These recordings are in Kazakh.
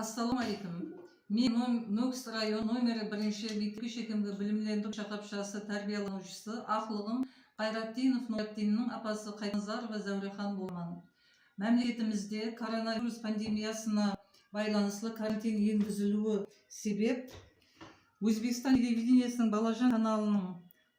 Assalomu alaykum. Men Nukus rayoni номері 1 мектеп шекемгі білімлендіру шақапшасы тәрбияланушысы Ақлығым Қайраттинов Нұраттиннің апасы Қайназарова Зәурехан болман. Мемлекетімізде коронавирус пандемиясына байланысты карантин енгізілуі себеп Өзбекстан телевидениесінің Балажан каналының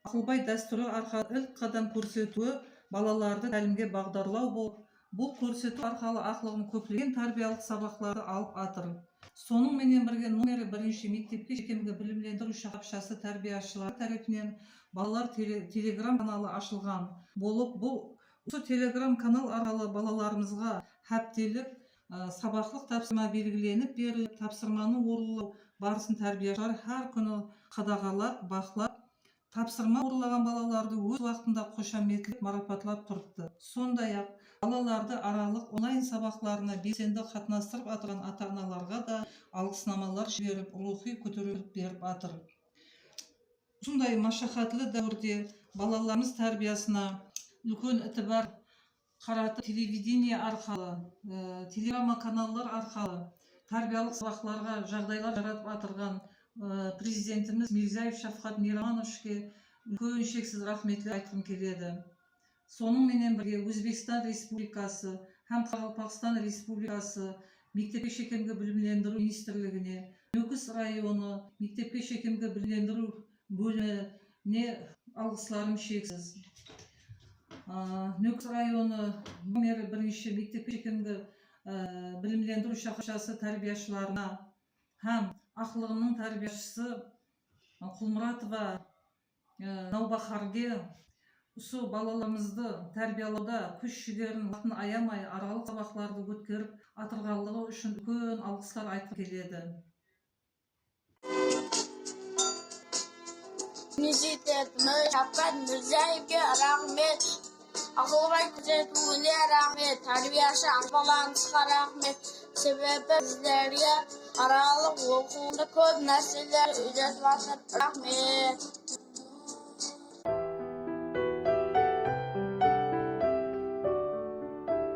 Ақылбай дәстүрі арқылы ilk қадам көрсетуі балаларды тәлімге бағдарлау болып, бұл көрсету арқылы Ақлығым көптеген тәрбиялық сабақтарды алып атыр. Соның менен бірге номері 1 мектепке шекемгі білімлендіру шақапшасы тәрбиешілері тарапынан балалар телеграм каналы ашылған болып, осы телеграм канал арқылы балаларымызға хаптелік сабақтық тапсырма белгіленіп беріліп, тапсырманы орындау барысын тәрбиешілер әр күні қадағалап, бақылап, тапсырма орындаған балаларды өз уақытында қошаметлеп марапатлап тұрыпты. Сондай-ақ балаларды аралық онлайн сабақтарына белсенді қатынастырып атырған ата-аналарға да алғыснамалар жіберіп, рухи көтеріліп беріп атыр. Сондай машақатлы дәуірде балаларымыз тәрбиясына үлкен ітібар қаратып, телевидение арқылы, телеграма каналдар арқылы тәрбиялық сабақтарға жағдайлар жаратып атырған президентіміз Мирзиев Шавкат Миромоновичке үлкен шексіз рахметті айтқым келеді. Соның менен бірге Өзбекстан Республикасы һәм Пақистан Республикасы мектепке шекемгі білімлендіру министрлігіне, Nukus районы мектепке шекемгі білімлендіру бөліміне алғыстарым шексіз. Nukus районы номері 1 мектепке шекемгі білімлендіру шақапшасы тәрбиешілеріне һәм Ақлығымның тәрбиешісі Құлмұратова Наубахарге осы балаларымызды тәрбиялауда күш-жігерін уақытын аямай аралық сабақтарды өткеріп атырғанлығы үшін үлкен алғыстар айтқым келеді. Президентimiz Şavkat Mirziyoyevga rahmet, Ақылбай күзетуіне рахмет, тәрбиеші апаларымызға рахмет. Себебі біздерге аралық оқуды көп нәрселер үйретіп жатыр. Рахмет.